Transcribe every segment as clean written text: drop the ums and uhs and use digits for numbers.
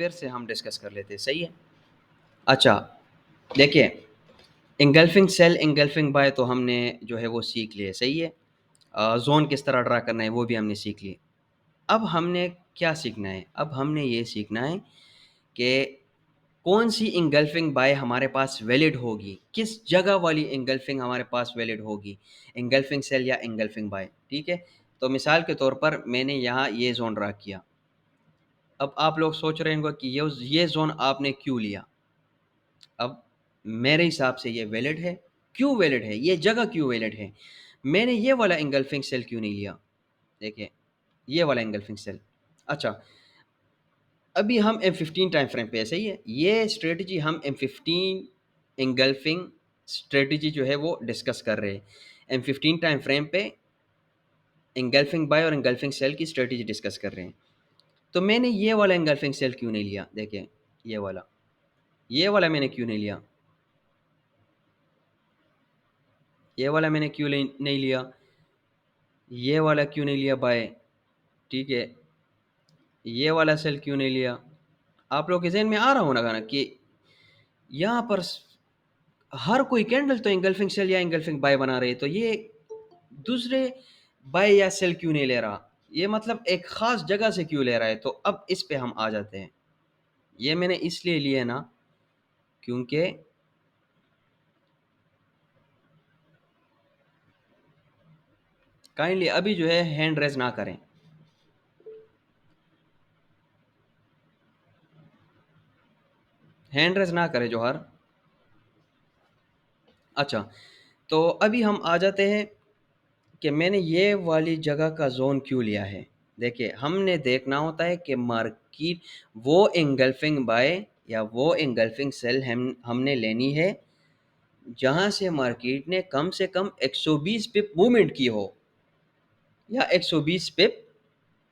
پھر سے ہم ڈسکس کر لیتے ہیں. صحیح ہے. اچھا دیکھیں, انگلفنگ سیل انگلفنگ بائی تو ہم نے جو ہے وہ سیکھ لیے. صحیح ہے. زون کس طرح ڈرا کرنا ہے وہ بھی ہم نے سیکھ لیے. اب ہم نے کیا سیکھنا ہے؟ اب ہم نے یہ سیکھنا ہے کہ کون سی انگلفنگ بائی ہمارے پاس ویلڈ ہوگی, کس جگہ والی انگلفنگ ہمارے پاس ویلڈ ہوگی, انگلفنگ سیل یا انگلفنگ بائی. ٹھیک ہے. تو مثال کے طور پر میں نے یہاں یہ زون ڈرا کیا. اب آپ لوگ سوچ رہے ہوں گے کہ یہ زون آپ نے کیوں لیا. اب میرے حساب سے یہ ویلڈ ہے. کیوں ویلڈ ہے؟ یہ جگہ کیوں ویلڈ ہے؟ میں نے یہ والا انگلفنگ سیل کیوں نہیں لیا؟ دیکھیں یہ والا انگلفنگ سیل. اچھا ابھی ہم M15 ٹائم فریم پہ. صحیح ہے. یہ اسٹریٹجی ہم M15 انگلفنگ اسٹریٹجی جو ہے وہ ڈسکس کر رہے ہیں. M15 ٹائم فریم پہ انگلفنگ بائی اور انگلفنگ سیل کی اسٹریٹجی ڈسکس کر رہے ہیں. تو میں نے یہ والا انگلفنگ سیل کیوں نہیں لیا؟ دیکھیں یہ والا میں نے کیوں نہیں لیا؟ یہ والا میں نے کیوں نہیں لیا؟ یہ والا کیوں نہیں لیا بائی؟ ٹھیک ہے. یہ والا سیل کیوں نہیں لیا؟ آپ لوگ کے ذہن میں آ رہا ہونا گانا کہ یہاں پر ہر کوئی کینڈل تو انگلفنگ سیل یا انگلفنگ بائی بنا رہے, تو یہ دوسرے بائی یا سیل کیوں نہیں لے رہا؟ یہ مطلب ایک خاص جگہ سے کیوں لے رہا ہے؟ تو اب اس پہ ہم آ جاتے ہیں. یہ میں نے اس لیے لیے نا کیونکہ کائنڈلی ابھی جو ہے ہینڈ ریز نہ کریں. ہینڈ ریز نہ کرے جوہر. اچھا تو ابھی ہم آ جاتے ہیں کہ میں نے یہ والی جگہ کا زون کیوں لیا ہے. دیکھیں ہم نے دیکھنا ہوتا ہے کہ مارکیٹ وہ انگلفنگ بائی یا وہ انگلفنگ سیل ہم نے لینی ہے جہاں سے مارکیٹ نے کم سے کم 120 پپ موومنٹ کی ہو, یا 120 پپ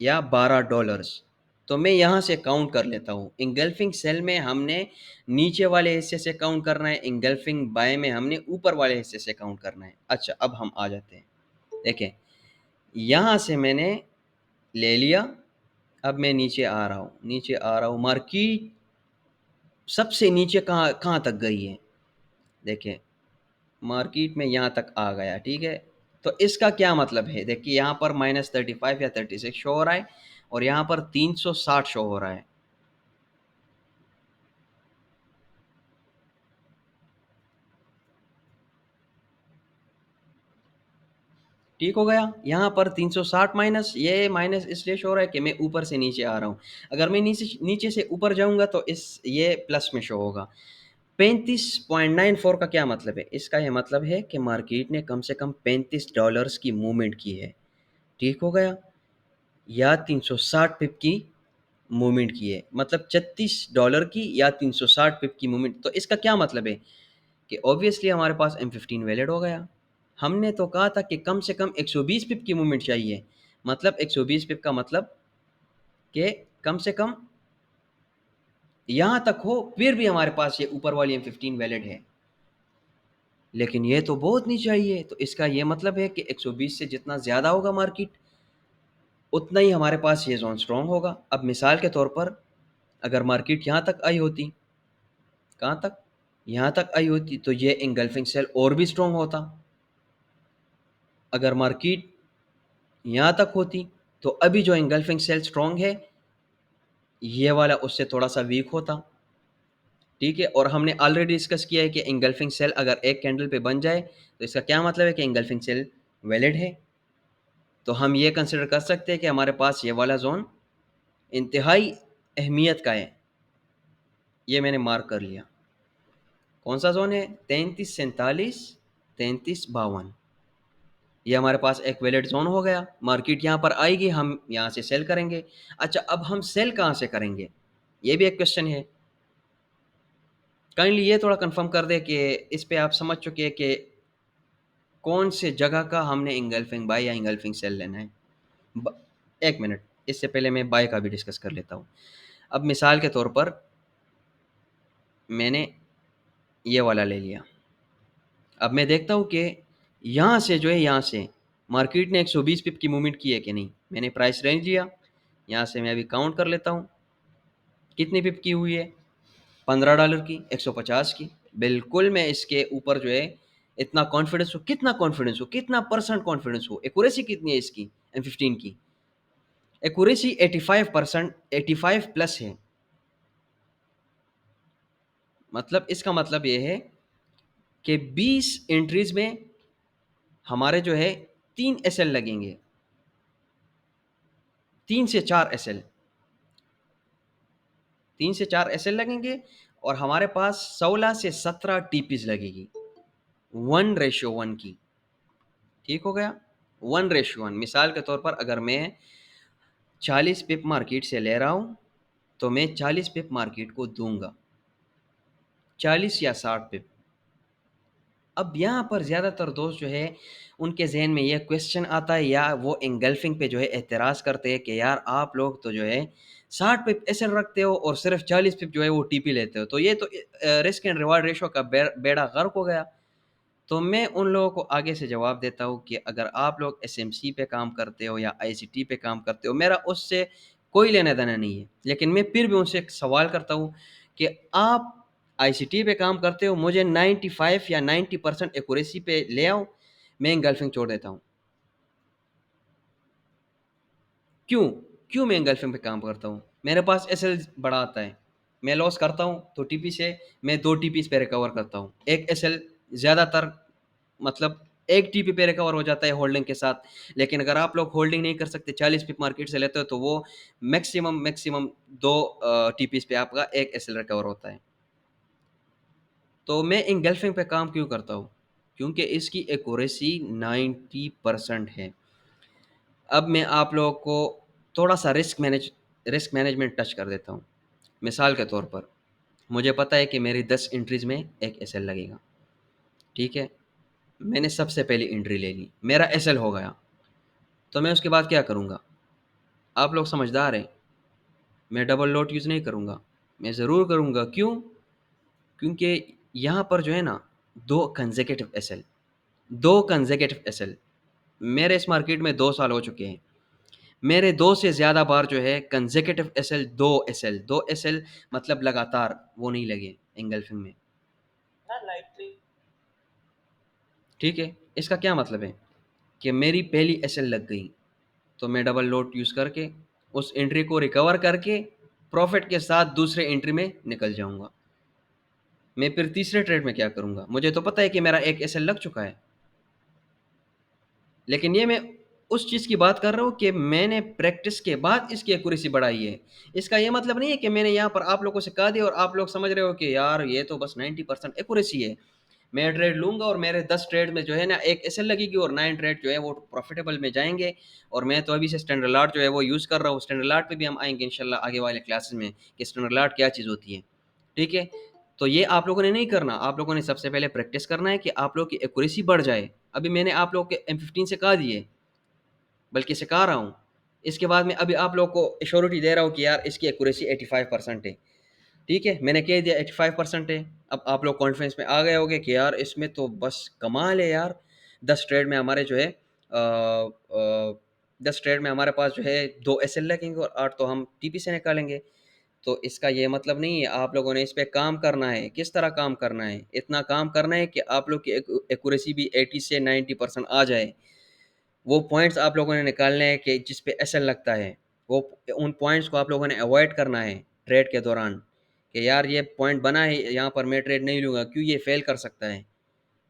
یا $12. تو میں یہاں سے کاؤنٹ کر لیتا ہوں. انگلفنگ سیل میں ہم نے نیچے والے حصے سے کاؤنٹ کرنا ہے, انگلفنگ بائی میں ہم نے اوپر والے حصے سے کاؤنٹ کرنا ہے. اچھا اب ہم آ جاتے ہیں. دیکھیں یہاں سے میں نے لے لیا. اب میں نیچے آ رہا ہوں. مارکیٹ سب سے نیچے کہاں تک گئی ہے؟ دیکھیں مارکیٹ میں یہاں تک آ گیا. ٹھیک ہے. تو اس کا کیا مطلب ہے؟ دیکھیے یہاں پر -35 یا 36 شو ہو رہا ہے اور یہاں پر 360 شو ہو رہا ہے. ٹھیک ہو گیا. یہاں پر 360 مائنس یہ مائنس اس لیے شو ہو رہا ہے کہ میں اوپر سے نیچے آ رہا ہوں. اگر میں نیچے سے اوپر جاؤں گا تو یہ پلس میں شو ہوگا. 35.94 کا کیا مطلب ہے؟ اس کا یہ مطلب ہے کہ مارکیٹ نے کم سے کم $35 کی موومنٹ کی ہے. ٹھیک ہو گیا. یا 360 پپ کی موومنٹ کی ہے, مطلب $36 کی یا 360 پپ کی موومنٹ. تو اس کا کیا مطلب ہے کہ اوبویسلی ہمارے پاس M15 ویلڈ ہو گیا. ہم نے تو کہا تھا کہ کم سے کم 120 پپ کی موومنٹ چاہیے, مطلب 120 پپ کا مطلب کہ کم سے کم یہاں تک ہو, پھر بھی ہمارے پاس یہ اوپر والی M15 ویلڈ ہے. لیکن یہ تو بہت نہیں چاہیے. تو اس کا یہ مطلب ہے کہ 120 سے جتنا زیادہ ہوگا مارکیٹ اتنا ہی ہمارے پاس یہ زون سٹرونگ ہوگا. اب مثال کے طور پر اگر مارکیٹ یہاں تک آئی ہوتی, کہاں تک؟ یہاں تک آئی ہوتی, تو یہ انگلفنگ سیل اور بھی سٹرونگ ہوتا. اگر مارکیٹ یہاں تک ہوتی تو ابھی جو انگلفنگ سیل سٹرونگ ہے یہ والا اس سے تھوڑا سا ویک ہوتا. ٹھیک ہے. اور ہم نے آلریڈی ڈسکس کیا ہے کہ انگلفنگ سیل اگر ایک کینڈل پہ بن جائے تو اس کا کیا مطلب ہے کہ انگلفنگ سیل ویلڈ ہے. تو ہم یہ کنسیڈر کر سکتے ہیں کہ ہمارے پاس یہ والا زون انتہائی اہمیت کا ہے. یہ میں نے مارک کر لیا. کون سا زون ہے؟ 3347 3352. یہ ہمارے پاس ایک ویلڈ زون ہو گیا. مارکیٹ یہاں پر آئے گی, ہم یہاں سے سیل کریں گے. اچھا اب ہم سیل کہاں سے کریں گے؟ یہ بھی ایک کوشچن ہے. کائنڈلی یہ تھوڑا کنفرم کر دے کہ اس پہ آپ سمجھ چکے ہیں کہ کون سے جگہ کا ہم نے انگلفنگ بائی یا انگلفنگ سیل لینا ہے. ایک منٹ, اس سے پہلے میں بائی کا بھی ڈسکس کر لیتا ہوں. اب مثال کے طور پر میں نے یہ والا لے لیا. اب میں دیکھتا ہوں کہ یہاں سے جو ہے یہاں سے مارکیٹ نے 120 پپ کی موومنٹ کی ہے کہ نہیں. میں نے پرائس رینج لیا, یہاں سے میں ابھی کاؤنٹ کر لیتا ہوں. کتنی پپ کی ہوئی ہے؟ $15 کی، 150 کی. بالکل میں اس کے اوپر جو ہے اتنا کانفیڈنس ہو. کتنا کانفیڈنس ہو؟ کتنا پرسنٹ کانفیڈنس ہو؟ ایکوریسی کتنی ہے اس کی M15 کی؟ ایکوریسی 85%، 85 پلس ہے. مطلب اس کا مطلب یہ ہے کہ 20 انٹریز میں ہمارے جو ہے 3 SL لگیں گے، 3 سے 4 SL، 3 سے 4 SL لگیں گے، اور ہمارے پاس 16 سے 17 TPs لگے گی 1:1 کی. ٹھیک ہو گیا؟ 1:1. مثال کے طور پر اگر میں 40 پپ مارکیٹ سے لے رہا ہوں تو میں 40 پپ مارکیٹ کو دوں گا، 40 یا 60 پپ. اب یہاں پر زیادہ تر دوست جو ہے ان کے ذہن میں یہ کویسچن آتا ہے، یا وہ انگلفنگ پہ جو ہے اعتراض کرتے ہیں کہ یار آپ لوگ تو جو ہے 60 پپ ایسل رکھتے ہو اور صرف 40 پپ جو ہے وہ TP لیتے ہو، تو یہ تو رسک اینڈ ریوارڈ ریشو کا بیڑا غرق ہو گیا. تو میں ان لوگوں کو آگے سے جواب دیتا ہوں کہ اگر آپ لوگ SMC پہ کام کرتے ہو یا ICT پہ کام کرتے ہو، میرا اس سے کوئی لینا دینا نہیں ہے، لیکن میں پھر بھی ان سے ایک سوال کرتا ہوں کہ آپ ICT پہ کام کرتے ہو، مجھے 95 یا 90% ایکوریسی پہ لے آؤ، میں انگلفنگ چھوڑ دیتا ہوں. کیوں میں انگلفنگ پہ کام کرتا ہوں؟ میرے پاس SL بڑا آتا ہے، میں لاس کرتا ہوں تو TP سے میں 2 TPs پہ ریکور کرتا ہوں. ایک SL زیادہ تر مطلب ایک TP پہ ریکور ہو جاتا ہے ہولڈنگ کے ساتھ. لیکن اگر آپ لوگ ہولڈنگ نہیں کر سکتے، 40 پپ مارکیٹ سے لیتے ہو، تو وہ میکسیمم 2 TPs پہ آپ کا ایک SL ریکور ہوتا ہے. تو میں انگلفنگ پہ کام کیوں کرتا ہوں؟ کیونکہ اس کی ایکوریسی 90% ہے. اب میں آپ لوگوں کو تھوڑا سا رسک مینجمنٹ ٹچ کر دیتا ہوں. مثال کے طور پر مجھے پتہ ہے کہ میری 10 انٹریز میں ایک SL لگے گا. ٹھیک ہے، میں نے سب سے پہلی انٹری لے لی، میرا SL ہو گیا، تو میں اس کے بعد کیا کروں گا؟ آپ لوگ سمجھدار ہیں، میں ڈبل لوٹ یوز نہیں کروں گا. میں ضرور کروں گا. کیونکہ یہاں پر جو ہے نا 2 کنزیکٹو SL میرے اس مارکیٹ میں 2 سال ہو چکے ہیں. میرے 2 سے زیادہ بار جو ہے کنزیکٹو SL، 2 SL مطلب لگاتار وہ نہیں لگے انگلفنگ میں. ٹھیک ہے، اس کا کیا مطلب ہے کہ میری پہلی SL لگ گئی تو میں ڈبل لوٹ یوز کر کے اس انٹری کو ریکور کر کے پروفٹ کے ساتھ دوسرے انٹری میں نکل جاؤں گا. میں پھر تیسرے ٹریڈ میں کیا کروں گا؟ مجھے تو پتہ ہے کہ میرا ایک SL لگ چکا ہے، لیکن یہ میں اس چیز کی بات کر رہا ہوں کہ میں نے پریکٹس کے بعد اس کی ایکوریسی بڑھائی ہے. اس کا یہ مطلب نہیں ہے کہ میں نے یہاں پر آپ لوگوں سے کہا دیا اور آپ لوگ سمجھ رہے ہو کہ یار یہ تو بس 90% ایکوریسی ہے. میں ٹریڈ لوں گا اور میرے 10 ٹریڈ میں جو ہے نا ایک SL لگے گی اور 9 ٹریڈ جو ہے وہ پروفیٹیبل میں جائیں گے. اور میں تو ابھی سے اسٹینڈرڈ لاٹ جو ہے وہ یوز کر رہا ہوں. اسٹینڈرڈ لاٹ پہ بھی ہم آئیں گے انشاءاللہ آگے والے کلاسز میں کہ اسٹینڈرڈ لاٹ کیا چیز ہوتی ہے. ٹھیک ہے، تو یہ آپ لوگوں نے نہیں کرنا. آپ لوگوں نے سب سے پہلے پریکٹس کرنا ہے کہ آپ لوگ کی ایکوریسی بڑھ جائے. ابھی میں نے آپ لوگ کے M15 سے کہا دیے، بلکہ سکھا رہا ہوں. اس کے بعد میں ابھی آپ لوگ کو ایشورٹی دے رہا ہوں کہ یار اس کی ایکوریسی 85% ہے. ٹھیک ہے، میں نے کہہ دیا 85% ہے. اب آپ لوگ کانفیڈنس میں آ گئے ہوگے کہ یار اس میں تو بس کمال ہے یار. 10 ٹریڈ میں ہمارے جو ہے 10 ٹریڈ میں ہمارے پاس جو ہے 2 SL لگیں گے اور 8 تو ہم TP سے نکالیں گے. تو اس کا یہ مطلب نہیں ہے. آپ لوگوں نے اس پہ کام کرنا ہے. کس طرح کام کرنا ہے؟ اتنا کام کرنا ہے کہ آپ لوگ کی ایکوریسی بھی 80 سے 90% آ جائے. وہ پوائنٹس آپ لوگوں نے نکالنے ہیں کہ جس پہ SL لگتا ہے، وہ ان پوائنٹس کو آپ لوگوں نے اوائڈ کرنا ہے ٹریڈ کے دوران کہ یار یہ پوائنٹ بنا ہے یہاں پر میں ٹریڈ نہیں لوں گا کیوں یہ فیل کر سکتا ہے.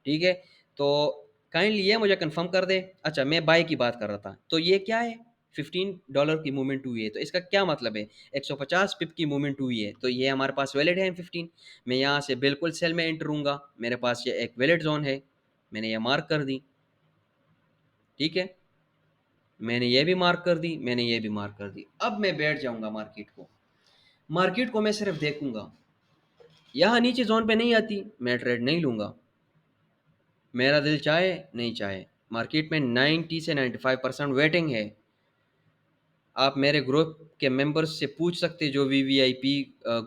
ٹھیک ہے، تو کائنڈلی یہ مجھے کنفرم کر دے. اچھا، میں بائی کی بات کر رہا تھا، تو یہ کیا ہے؟ $15 کی موومنٹ ہوئی ہے. تو اس کا کیا مطلب ہے؟ 150 پپ کی موومنٹ ہوئی ہے، تو یہ ہمارے پاس ویلڈ ہے M15. میں یہاں سے بالکل سیل میں انٹر ہوں گا. میرے پاس یہ ایک ویلڈ زون ہے، میں نے یہ مارک کر دی. ٹھیک ہے، میں نے یہ بھی مارک کر دی، میں نے یہ بھی مارک کر دی. اب میں بیٹھ جاؤں گا مارکیٹ کو میں صرف دیکھوں گا. یہاں نیچے زون پہ نہیں آتی، میں ٹریڈ نہیں لوں گا. میرا دل چاہے نہیں چاہے، مارکیٹ میں 90 سے 95% ویٹنگ ہے. آپ میرے گروپ کے ممبرس سے پوچھ سکتے جو VVIP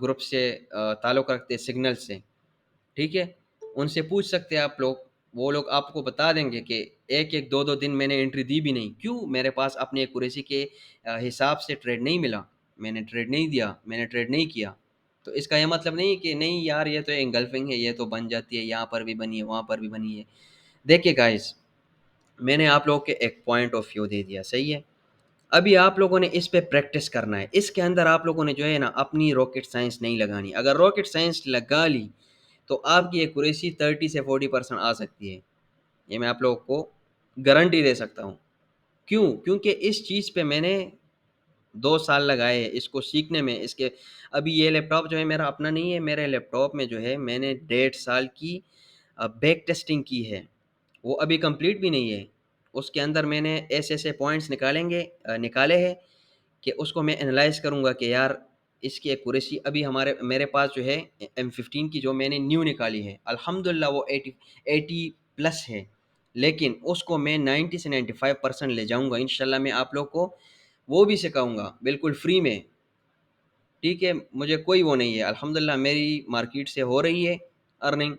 گروپ سے تعلق رکھتے سگنل سے. ٹھیک ہے، ان سے پوچھ سکتے آپ لوگ. وہ لوگ آپ کو بتا دیں گے کہ ایک 2 دن میں نے انٹری دی بھی نہیں. کیوں؟ میرے پاس اپنی ایکوریسی کے حساب سے ٹریڈ نہیں ملا. میں نے ٹریڈ نہیں دیا، میں نے ٹریڈ نہیں کیا، تو اس کا یہ مطلب نہیں کہ نہیں یار یہ تو انگلفنگ ہے، یہ تو بن جاتی ہے، یہاں پر بھی بنی ہے وہاں پر بھی بنی ہے۔ دیکھیے گائز، میں نے آپ لوگوں کے ایک پوائنٹ آف ویو دے دیا، صحیح ہے؟ ابھی آپ لوگوں نے اس پہ پریکٹس کرنا ہے، اس کے اندر آپ لوگوں نے جو ہے نا اپنی راکٹ سائنس نہیں لگانی۔ اگر راکٹ سائنس لگا لی تو آپ کی ایکوریسی 30 سے 40% آ سکتی ہے، یہ میں آپ لوگوں کو گارنٹی دے سکتا ہوں۔ کیوں؟ کیونکہ اس چیز پہ میں نے 2 سال لگائے اس کو سیکھنے میں۔ اس کے ابھی یہ لیپ ٹاپ جو ہے میرا اپنا نہیں ہے، میرے لیپ ٹاپ میں جو ہے میں نے 1.5 سال کی بیک ٹیسٹنگ کی ہے، وہ ابھی کمپلیٹ بھی نہیں ہے۔ اس کے اندر میں نے ایسے ایسے پوائنٹس نکالے ہیں کہ اس کو میں انالائز کروں گا کہ یار اس کی ایکوریسی ابھی میرے پاس جو ہے M15 کی جو میں نے نیو نکالی ہے، الحمدللہ وہ 80 پلس ہے، لیکن اس کو میں 90 سے 95% لے جاؤں گا انشاءاللہ۔ میں آپ لوگ کو وہ بھی سکھاؤں گا بالکل فری میں، ٹھیک ہے؟ مجھے کوئی وہ نہیں ہے، الحمدللہ میری مارکیٹ سے ہو رہی ہے ارننگ،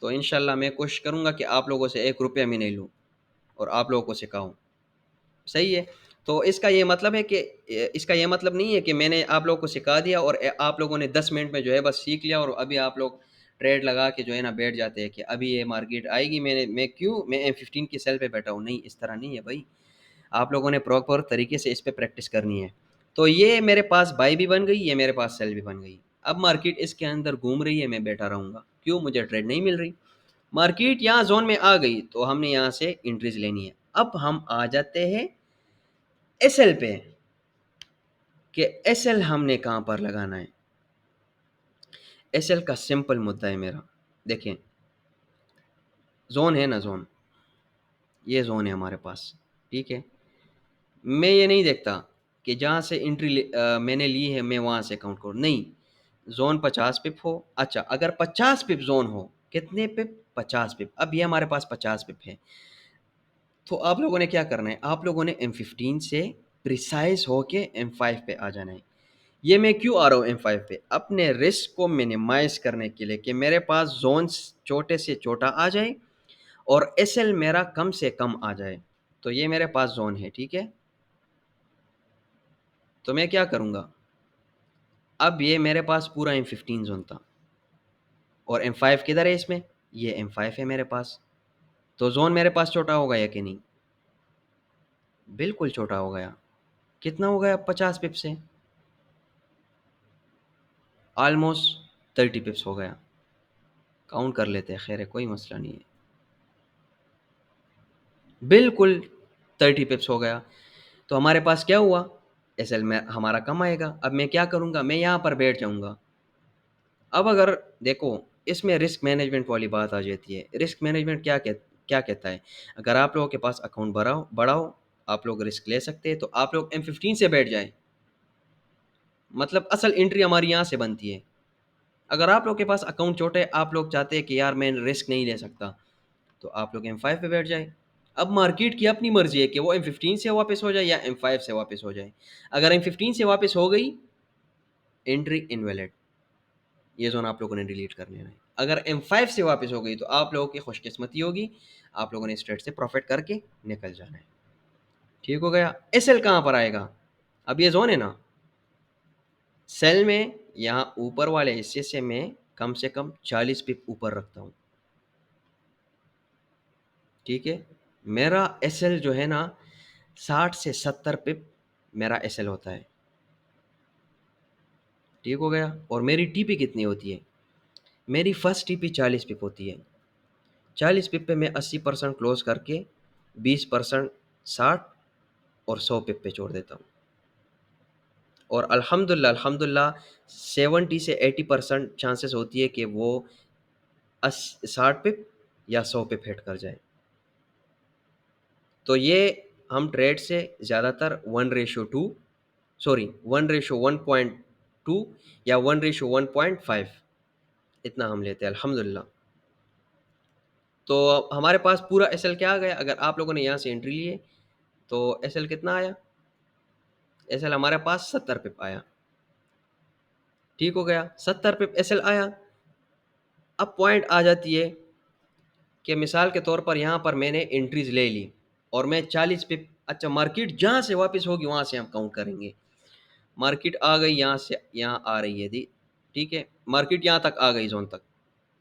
تو انشاءاللہ میں کوشش کروں گا کہ آپ لوگوں سے 1 روپیہ میں نہیں لوں اور آپ لوگوں کو سکھاؤں، صحیح ہے؟ تو اس کا یہ مطلب ہے کہ اس کا یہ مطلب نہیں ہے کہ میں نے آپ لوگوں کو سکھا دیا اور آپ لوگوں نے 10 منٹ میں جو ہے بس سیکھ لیا اور ابھی آپ لوگ ٹریڈ لگا کے جو ہے نا بیٹھ جاتے ہیں کہ ابھی یہ مارکیٹ آئے گی، میں M15 کی سیل پہ بیٹھا ہوں۔ نہیں، اس طرح نہیں ہے بھائی، آپ لوگوں نے پراپر طریقے سے اس پہ پریکٹس کرنی ہے۔ تو یہ میرے پاس بائی بھی بن گئی، یہ میرے پاس سیل بھی بن گئی۔ اب مارکیٹ اس کے اندر گھوم رہی ہے، میں بیٹھا رہوں گا، کیوں؟ مجھے ٹریڈ نہیں مل رہی۔ مارکیٹ یہاں زون میں آ گئی تو ہم نے یہاں سے انٹریز لینی ہے۔ اب ہم آ جاتے ہیں ایس ایل پہ، کہ ایس ایل ہم نے کہاں پر لگانا ہے۔ ایس ایل کا سمپل مدعا ہے میرا، دیکھیں زون ہے نا، زون، یہ زون ہے ہمارے پاس، ٹھیک ہے؟ میں یہ نہیں دیکھتا کہ جہاں سے انٹری میں نے لی ہے میں وہاں سے کاؤنٹ کروں، نہیں، زون 50 پپ ہو۔ اچھا، اگر 50 پپ زون ہو، کتنے پپ؟ 50 پپ۔ اب یہ ہمارے پاس 50 پپ ہے، تو آپ لوگوں نے کیا کرنا ہے؟ آپ لوگوں نے M15 سے پریسائز ہو کے M5 پہ آ جانا ہے۔ یہ میں کیوں آ رہا ہوں M5 پہ؟ اپنے رسک کو منیمائز کرنے کے لیے کہ میرے پاس زونس چھوٹے سے چھوٹا آ جائے اور ایس ایل میرا کم سے کم آ جائے۔ تو یہ میرے پاس زون ہے، ٹھیک ہے؟ تو میں کیا کروں گا؟ اب یہ میرے پاس پورا M15 زون تھا اور M5 کدھر ہے اس میں؟ یہ M5 ہے میرے پاس، تو زون میرے پاس چھوٹا ہو گیا کہ نہیں؟ بالکل چھوٹا ہو گیا۔ کتنا ہو گیا 50 پپ سے؟ آلموسٹ 30 پپس ہو گیا، کاؤنٹ کر لیتے ہیں، خیر ہے، کوئی مسئلہ نہیں ہے، بالکل 30 پپس ہو گیا۔ تو ہمارے پاس کیا ہوا؟ ایس ایل میں ہمارا کم آئے گا۔ اب میں کیا کروں گا؟ میں یہاں پر بیٹھ جاؤں گا۔ اب اگر دیکھو اس میں رسک مینجمنٹ والی بات آ جاتی ہے۔ رسک مینجمنٹ کیا کہتا ہے؟ اگر آپ لوگوں کے پاس اکاؤنٹ بڑھاؤ، آپ لوگ رسک لے سکتے ہیں، تو آپ لوگ M15 سے بیٹھ جائیں، مطلب اصل انٹری ہماری یہاں سے بنتی ہے۔ اگر آپ لوگ کے پاس اکاؤنٹ چھوٹے، آپ لوگ چاہتے ہیں کہ یار میں رسک نہیں لے سکتا، تو آپ لوگ M5 پہ بیٹھ جائیں۔ اب مارکیٹ کی اپنی مرضی ہے کہ وہ M15 سے واپس ہو جائے یا M5 سے واپس ہو جائے۔ اگر M15 سے واپس ہو گئی، انٹری انویلڈ، یہ زون آپ لوگوں نے ڈیلیٹ کرنے ہے۔ اگر M5 سے واپس ہو گئی تو آپ لوگوں کی خوش قسمتی ہوگی، آپ لوگوں نے اس ٹریڈ سے پروفٹ کر کے نکل جانا ہے، ٹھیک ہو گیا؟ ایس ایل کہاں پر آئے گا؟ اب یہ زون ہے نا، سیل میں یہاں اوپر والے حصے سے میں کم سے کم 40 پپ اوپر رکھتا ہوں، ٹھیک ہے؟ میرا ایس ایل جو ہے نا 60 سے 70 پپ میرا ایس ایل ہوتا ہے، ٹھیک ہو گیا؟ اور میری ٹی پی کتنی ہوتی ہے؟ میری فرسٹ ٹی پی 40 پپ ہوتی ہے۔ 40 پپ پہ میں 80% کلوز کر کے 20% 60 اور 100 پپ پہ چھوڑ دیتا ہوں، اور الحمدللہ 70 سے 80% چانسز ہوتی ہے کہ وہ 60 پپ یا 100 پپ ہٹ کر جائے۔ تو یہ ہم ٹریڈ سے زیادہ تر 1:1.2 یا 1:1.5 اتنا ہم لیتے ہیں الحمدللہ۔ تو ہمارے پاس پورا ایس ایل کیا آ گیا؟ اگر آپ لوگوں نے یہاں سے انٹری لیے تو ایس ایل کتنا آیا؟ ایس ایل ہمارے پاس 70 پپ آیا، ٹھیک ہو گیا؟ 70 پپ ایس ایل آیا۔ اب پوائنٹ آ جاتی ہے کہ مثال کے طور پر یہاں پر میں نے انٹریز لے لی اور میں 40 پپ، اچھا مارکیٹ جہاں سے واپس ہوگی وہاں سے ہم کاؤنٹ کریں گے۔ مارکیٹ آ گئی یہاں سے یہاں آ رہی ہے دی، ٹھیک ہے، مارکیٹ یہاں تک آ گئی زون تک،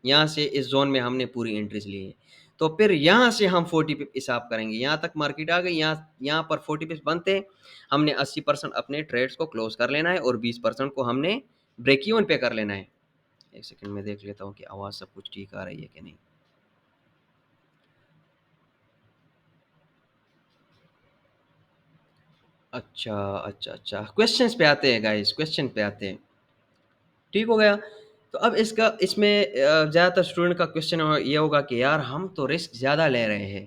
یہاں سے اس زون میں ہم نے پوری انٹریز لی ہے، تو پھر یہاں سے ہم 40 پپ حساب کریں گے، یہاں تک مارکیٹ آ گئی، یہاں پر 40 پپس بنتے ہیں، ہم نے 80% اپنے ٹریڈس کو کلوز کر لینا ہے اور 20% کو ہم نے بریک ایون پہ کر لینا ہے۔ ایک سیکنڈ میں دیکھ لیتا ہوں کہ آواز سب کچھ ٹھیک آ رہی ہے کہ نہیں۔ اچھا اچھا اچھا، کوشچنس پہ آتے ہیں گائز، کوشچن پہ آتے ہیں، ٹھیک ہو گیا۔ تو اب اس میں زیادہ تر اسٹوڈنٹ کا کوشچن یہ ہوگا کہ یار ہم تو رسک زیادہ لے رہے ہیں،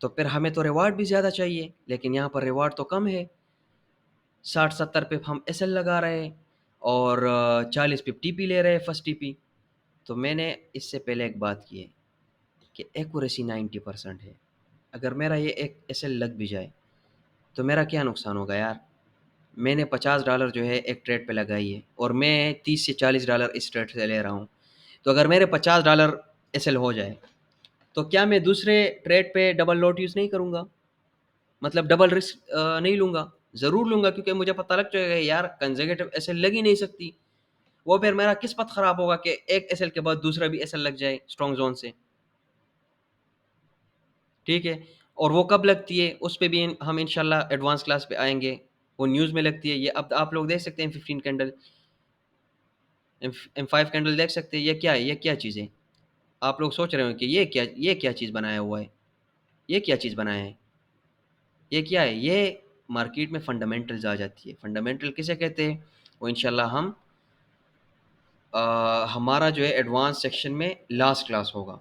تو پھر ہمیں تو ریوارڈ بھی زیادہ چاہیے، لیکن یہاں پر ریوارڈ تو کم ہے، 60-70 پہ ہم ایس ایل لگا رہے ہیں اور 40 پہ ٹی پی لے رہے ہیں فرسٹ ٹی پی۔ تو میں نے اس سے پہلے ایک بات کی ہے کہ ایکوریسی 90% ہے، اگر میرا یہ ایک ایس ایل لگ بھی جائے تو میرا کیا نقصان ہوگا یار؟ میں نے $50 جو ہے ایک ٹریڈ پہ لگائی ہے اور میں $30 سے $40 اس ٹریڈ سے لے رہا ہوں، تو اگر میرے $50 ایس ایل ہو جائے تو کیا میں دوسرے ٹریڈ پہ ڈبل لوٹ یوز نہیں کروں گا؟ مطلب ڈبل رسک نہیں لوں گا؟ ضرور لوں گا، کیونکہ مجھے پتہ لگ جائے گا یار کنزرگیٹو ایس ایل لگ ہی نہیں سکتی، وہ پھر میرا قسمت خراب ہوگا کہ ایک ایس ایل کے بعد دوسرا بھی ایس ایل لگ جائے اسٹرانگ زون سے، ٹھیک ہے۔ اور وہ کب لگتی ہے اس پہ بھی ہم انشاءاللہ ایڈوانس کلاس پہ آئیں گے، وہ نیوز میں لگتی ہے، یہ اب آپ لوگ دیکھ سکتے ہیں 15 کینڈل M5 کینڈل دیکھ سکتے ہیں، یہ کیا ہے، یہ کیا چیز ہے؟ آپ لوگ سوچ رہے ہو کہ یہ کیا چیز بنایا ہوا ہے، یہ کیا چیز بنایا ہے، یہ کیا ہے؟ یہ مارکیٹ میں فنڈامنٹلز آ جاتی ہے، فنڈامنٹل کسے کہتے ہیں؟ وہ انشاءاللہ ہمارا جو ہے ایڈوانس سیکشن میں لاسٹ کلاس ہوگا۔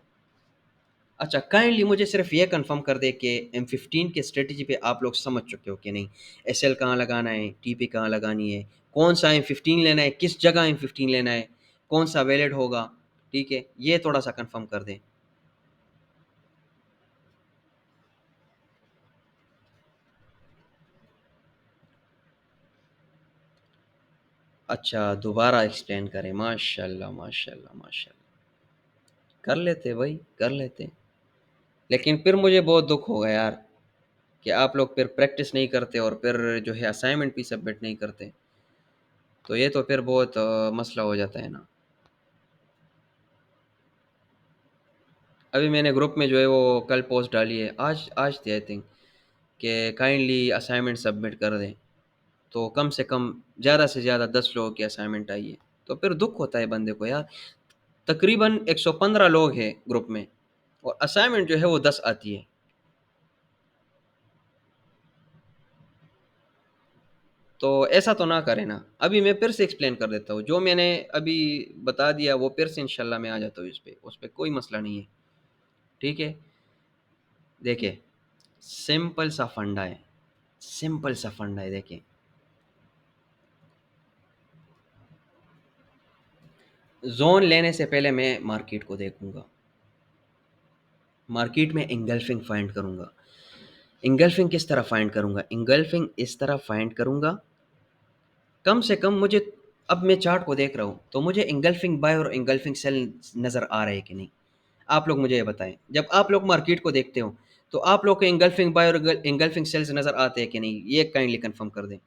اچھا کائنڈلی مجھے صرف یہ کنفرم کر دے کہ M15 کے اسٹریٹجی پہ آپ لوگ سمجھ چکے ہو کہ نہیں، ایس ایل کہاں لگانا ہے، ٹی پی کہاں لگانی ہے، کون سا M15 لینا ہے، کس جگہ M15 لینا ہے، کون سا ویلڈ ہوگا، ٹھیک ہے، یہ تھوڑا سا کنفرم کر دیں۔ اچھا دوبارہ ایکسپلین کریں، ماشاء اللہ ماشاء اللہ ماشاء اللہ، کر لیتے بھائی کر لیتے، لیکن پھر مجھے بہت دکھ ہوگا یار کہ آپ لوگ پھر پریکٹس نہیں کرتے اور پھر جو ہے اسائنمنٹ بھی سبمٹ نہیں کرتے، تو یہ تو پھر بہت مسئلہ ہو جاتا ہے نا۔ ابھی میں نے گروپ میں جو ہے وہ کل پوسٹ ڈالی ہے، آج تھی آئی تھنک، کہ کائنڈلی اسائنمنٹ سبمٹ کر دیں، تو کم سے کم زیادہ سے زیادہ 10 لوگوں کی اسائنمنٹ آئی ہے، تو پھر دکھ ہوتا ہے بندے کو یار، تقریباً 115 لوگ ہیں گروپ میں اور اسائنمنٹ جو ہے وہ 10 آتی ہے، تو ایسا تو نہ کریں نا۔ ابھی میں پھر سے ایکسپلین کر دیتا ہوں، جو میں نے ابھی بتا دیا وہ پھر سے انشاءاللہ میں آ جاتا ہوں اس پہ کوئی مسئلہ نہیں ہے، ٹھیک ہے۔ دیکھیں سمپل سا فنڈا ہے، سمپل سا فنڈا ہے، دیکھیں زون لینے سے پہلے میں مارکیٹ کو دیکھوں گا، مارکیٹ میں انگلفنگ فائنڈ کروں گا، انگلفنگ کس طرح فائنڈ کروں گا؟ انگلفنگ اس طرح فائنڈ کروں گا، کم سے کم مجھے، اب میں چارٹ کو دیکھ رہا ہوں تو مجھے انگلفنگ بائی اور انگلفنگ سیل نظر آ رہے ہیں کہ نہیں؟ آپ لوگ مجھے یہ بتائیں، جب آپ لوگ مارکیٹ کو دیکھتے ہو تو آپ لوگ کو انگلفنگ بائی اور انگلفنگ سیلز نظر آتے ہیں کہ نہیں؟ یہ کائنڈلی کنفرم کر دیں۔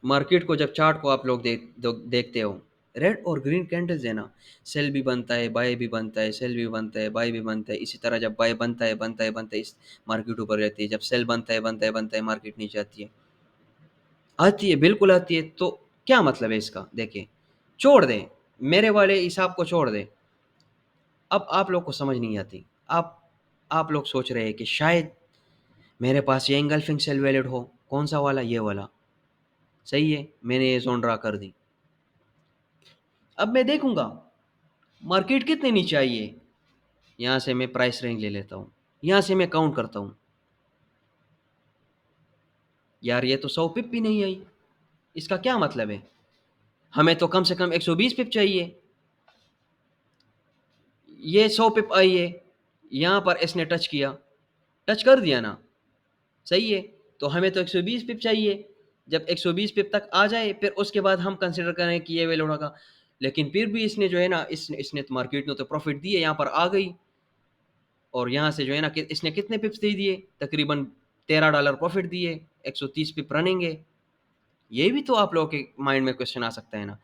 مارکیٹ کو جب چارٹ کو آپ لوگ دیکھتے ہو، ریڈ اور گرین کینڈلز ہے نا، سیل بھی بنتا ہے بائی بھی بنتا ہے، سیل بھی بنتا ہے بائی بھی بنتا ہے، اسی طرح جب بائی بنتا ہے اس مارکیٹ اوپر رہتی ہے، جب سیل بنتا ہے مارکیٹ نیچے آتی ہے بالکل آتی ہے، تو کیا مطلب ہے اس کا؟ دیکھیں چھوڑ دیں، میرے والے حساب کو چھوڑ دیں، اب آپ لوگ کو سمجھ نہیں آتی، آپ آپ لوگ سوچ رہے ہیں کہ شاید میرے پاس یہ انگلفنگ سیل ویلڈ ہو، کون سا والا؟ یہ والا، صحیح ہے، میں نے یہ زون ڈرا کر دی، اب میں دیکھوں گا مارکیٹ کتنے نیچے آئی ہے، یہاں سے میں پرائس رینج لے لیتا ہوں، یہاں سے میں کاؤنٹ کرتا ہوں، یار یہ تو 100 پپ بھی نہیں آئی، اس کا کیا مطلب ہے؟ ہمیں تو کم سے کم 120 پپ چاہیے، یہ 100 پپ آئی ہے، یہاں پر اس نے ٹچ کر دیا نا، صحیح ہے، تو ہمیں تو 120 پپ چاہیے، جب 120 پپ تک آ جائے پھر اس کے بعد ہم کنسیڈر کریں کہ یہ ویلوڑا کا، لیکن پھر بھی اس نے جو ہے نا اس نے تو مارکیٹ نے تو پروفٹ دی ہے، یہاں پر آ گئی، اور یہاں سے جو ہے نا کہ اس نے کتنے پپس دے دیے، تقریباً $13 پروفٹ دیے، 130 پپ رننگ ہے. یہ بھی تو آپ لوگوں کے مائنڈ میں کوشچن آ سکتا ہے نا.